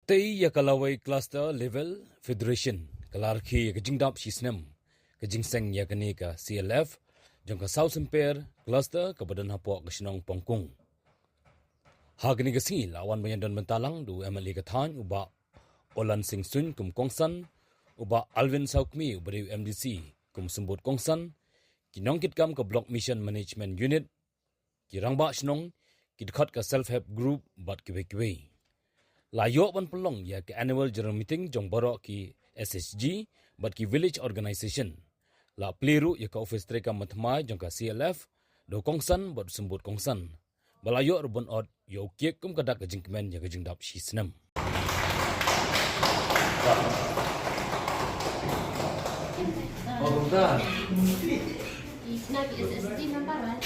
Tei ya kalawai cluster level federation kalarki ya kajingdap shisnem kajingseng ya kani ka CLF jangka South Imper cluster kabadan hapok kesenong pongkung. Hagni kasi lawan banyadan mentalang du MLA kathan uba Olan Sing Sun kum Kongsan uba Alvin Saukmi ubari MDC kum sembut Kongsan kinong kitkam ka block mission management unit kirangba senong kitkat ka self help group bat kiwe Layok ban pelong ya ke annual general meeting jong borok ki SSG bat ki village organization. La pliru ya ka office treka matmai jong ka CLF do Kongsan bat sembut Kongsan. Balayok rebon od yo kiek kum kadak ka jingkmen ya ka jingdap shisnem. Oh, bukan. It's not SSD number, right?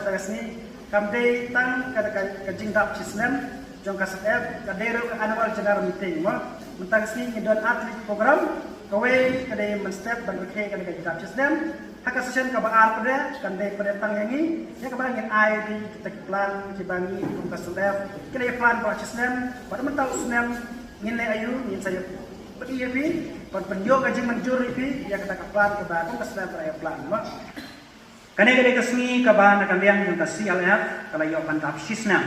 Kasni kamdei tang kada kajingdap cisnem jong kasep kadero ka annual general meeting mo mentang sni ngidon atlet program kawe kada menstep dan ke kada kajingdap cisnem haka session ka baar pada kandai pada tang yangi ya ka bangin ai di kita plan kibangi kum kasep kada plan ba cisnem pada mentang snem ngin ayu ngin saya pergi ya pi penjog kajing menjur pi ya kada plan ka ba kum kasep pada plan mo Kane kade kasni kabahan akan liang yung CLF kalau yo pantap sisna.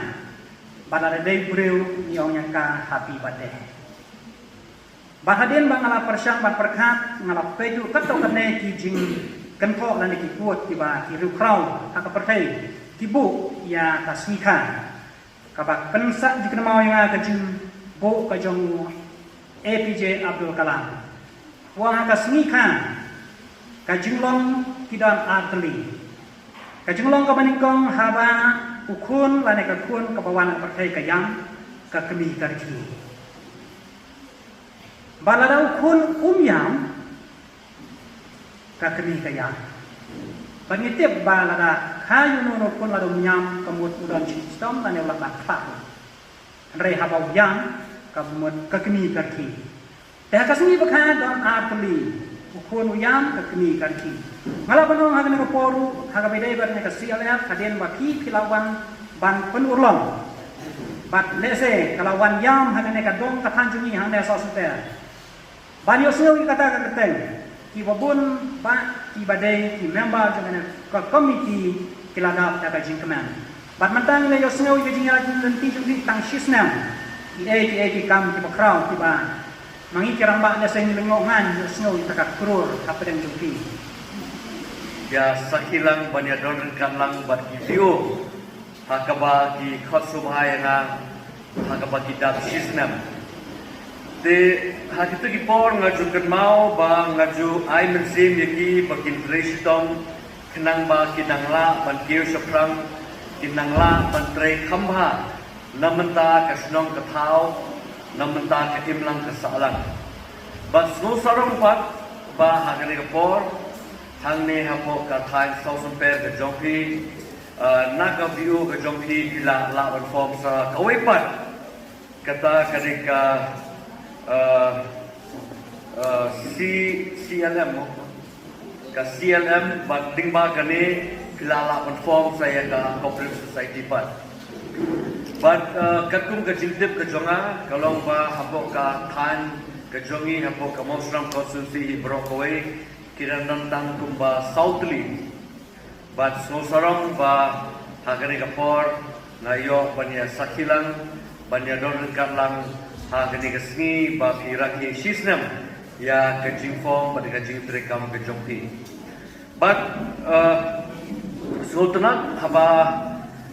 Pada day bureu yung yang ka happy birthday. Bahadin bang ala persyang ban perkat ngala peju kato kane ki jing kenpo lan ki kuat tiba ki rukrau hak pertai ki bu ya kasni kan. Kabak pensa jikna mau yang ka jing bu ka jong APJ Abdul Kalam. Wa kasni kan ka jinglong kidan atli Kajunglong ka maningkong haba ukun lane ka kun ka bawan partai ka yang ka kemi karki. Balada ukun umyam ka kemi ka yang. Pangitip balada kayu nono kun lado umyam kamut udan sistem lane ulang bakpa. Andre haba yang ka mut ka kemi karki. Teh kasni bakha don atli ukun uyam ka kemi karki. Ngala banong hagan ko poru haga bedai bar ka CLF kaden baki pilawan ban penurlong bat lese kalawan yam hagan ka dong ka tanjungi hang ne so sute ban yo sel kata ka keteng ki babun ba ki badai ki member jangan ka committee kilada ka jingkeman bat mantang le yo sel ki jinga nanti jung tang shisnam ki kam ki bakrau ki ba mangi kirang ba lese ngongan yo sel ki ka krur apa dan jumpi Ya sakilang banyadon kanlang bat video hakaba ki khosubhai na hakaba ki dap sisnam te hakitu ki por ngaju kenmau ba ngaju ai mensim yaki bakin restom kenang ba kinangla ban kiu saprang kinangla ban tre khambha namenta kasnong kathau namenta ka imlang kasalang ba sno sarong pat ba hagani ka por Hang ne hapo ka thai South Imper ka jongpi naka view ka jongpi kila lawan form sa kawepat kata kadika CLM ka CLM bat dingba kane kila lawan form saya ka cooperative society pat bat katum ka jintip ka jonga kalong ba hapo ka than ka jongi hapo ka mosram constituency brokaway Kiran tentang kumba Southly, bat sosarong ba hagani kapor ngayo banya sakilang banya don katlang hagani kasni ba piraki shisnam ya kajingfong ba kajing trekam kajongpi. Bat sultanat haba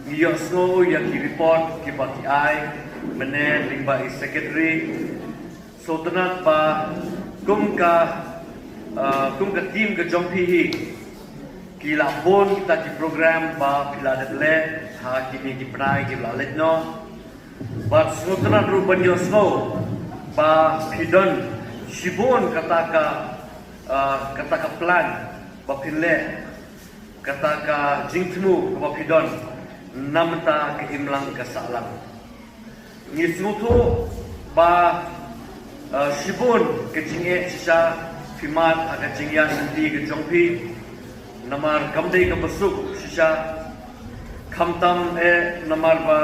ngiyo snow ya ki report ki ba ki ai mene lingba secretary sultanat ba kumka ka team ka jompi hi kila bon kita di program ba pila deble ha kini ki prai ki la letno ba sutran ruban yosno ba pidon shibon kata ka plan ba pile kata ka jingtmu ba pidon namta ke imlang ka salang ni sutu ba shibon ke jinge sha Fimat agak jingyan nanti ke jongpi namar kamdei ke besuk Indonesia kamtam namar ba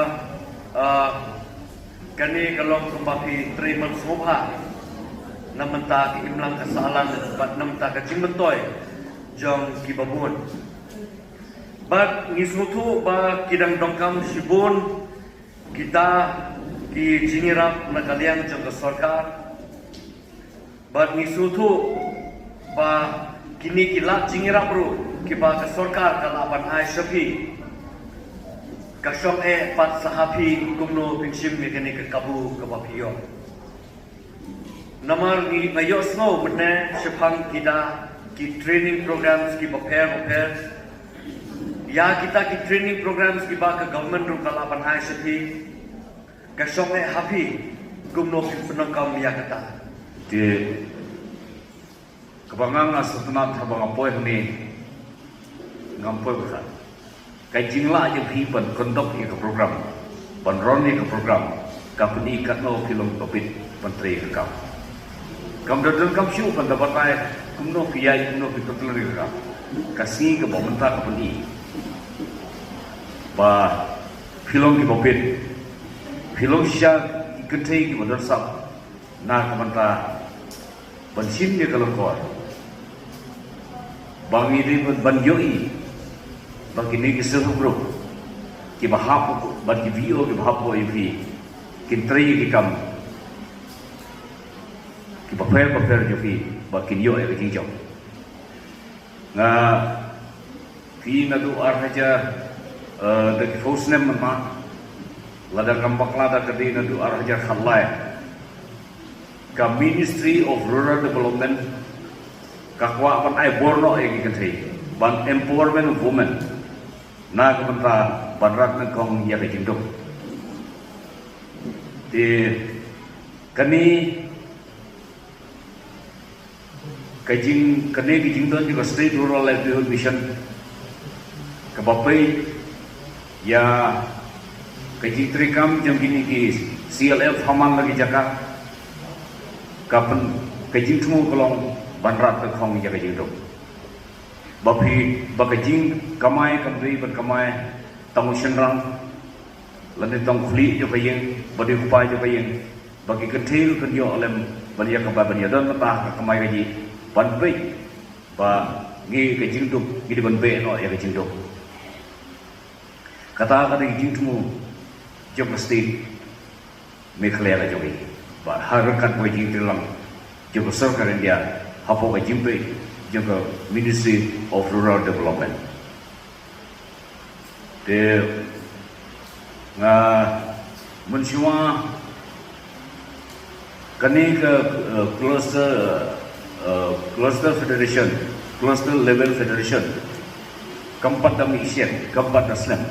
kani kalong kumbapi trimal sobha namenta ki imlang kasalan bat namenta ka jingmentoy jong kibabun bat ngisutu ba kidang dongkam sibun kita ki jingirap na kaliang jong sarkar bat ngisutu ba kini kilak jingirap ru kiba ka sarkar kalaban ai sapi kasong pat sahapi kumno pinsim ni kini ke kabu ke bapiyo namar ni ngayo snow benne sepang kita ki training programs ki prepare ya kita ki training programs ki ba ke government ru kalaban hai sapi kasong happy kumno pinong kam ya kata di kebangang asutna thabang apoy ni ngampoy berat kai jingla je phi ban kondok ke program ban ron ke program company katno kilong topit menteri ke kam dadon kam shu ban dapat ai kumno piyai kumno pitotul ke kam kasih ke pemerintah company ba kilong ke topit kilong sya iketei ke badar sab na pemerintah ban sim dia kalau kor bangi di ban yoi bagi ni kisah bro, kita bahap, bagi video kita bahap boleh vi, kita try kita kam, kita prepare je vi, bagi yo yang kita jom. Nga, vi nadu arhaja, dari fosnem mana, lada kampak lada kadi nadu arhaja khalai, ka Ministry of Rural Development, kakwa pan ai borno yang kita try, ban empowerment of women. Na kementra banrat nengkong ya kejinduk di kani kejing tuan juga State Rural Livelihood Mission kebapai ya kejing trikam jam gini ki CLF Haman lagi jaka kapan kejing temu kolong banrat nengkong ya kejinduk bapi bakajing kamai kamri berkamai tamu senrang lantai tang kuli jo kayeng badi upai jo kayeng bagi ketil kenyo olem bania kaba bania don mata kamai gaji banpe ba ngi kajing tu gidi banpe no ya kajing tu kata kajing tu jo mesti mekhleya la jo kayeng ba harakat kajing tilang jo sarkar India hapo kajing pe juga Ministry of Rural Development. De nga mensyua kani ke cluster federation, cluster level federation. Keempat dami isian, keempat Islam.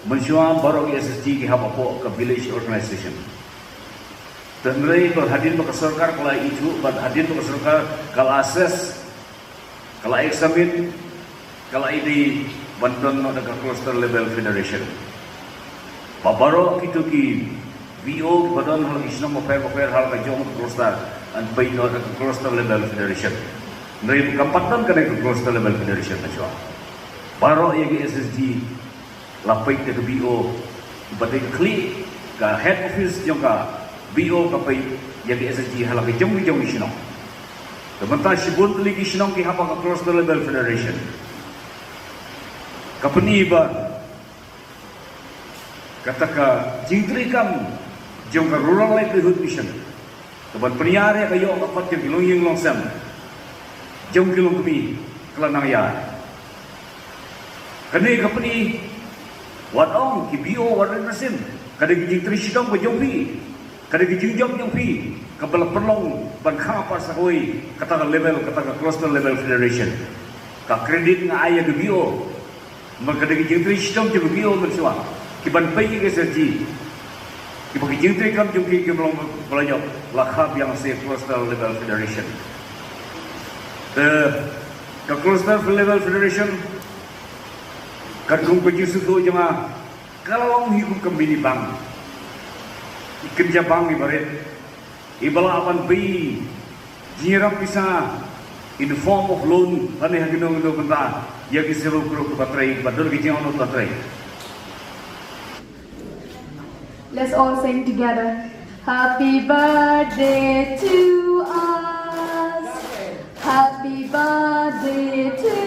Mensyua baru SSG ki hapo ke village organization. Dan mereka berhadir ke sarkar kalau itu berhadir ke sarkar kalau akses kalau examine, kalau ini bantuan ada cluster level federation. Babaro kita ki VO badan hal isna mafer hal kajong cluster and by not ada cluster level federation. Mereka kampatan kena ke cluster level federation macam. Baro yang SSG lapai ke VO, badai klik ke head office juga VO kapai yang SSG hal kajong isna. Sementara sibun lagi senang ki hapa ka cluster level federation. Company ba kata ka jingtri kam jong ka rural livelihood mission. Kaban priare kayo apat yung kilong yung longsam. Jong kilong kami kelanang ya. Kani company wat ong ki bio wat resin. Kada jingtri sidong ba jong pi. Kada jingjong yang pi kabel perlong ban khapa sakoi kata level kata cluster level federation ka kredit nga aya ke bio magkada jingtri sistem ke bio mersua ki ban pai ke serji ki bagi jingtri kam jung ki belum belanja lakhab yang se cluster level federation the cluster level federation kadung ke susu jema kalau hidup kembali bang kerja bang ibarat ibala apan bi jiram bisa in the form of loan ane hagino benda Ya kisiru kuru patrai, badul gijiang no patrai. Let's all sing together. Happy birthday to us. Happy birthday to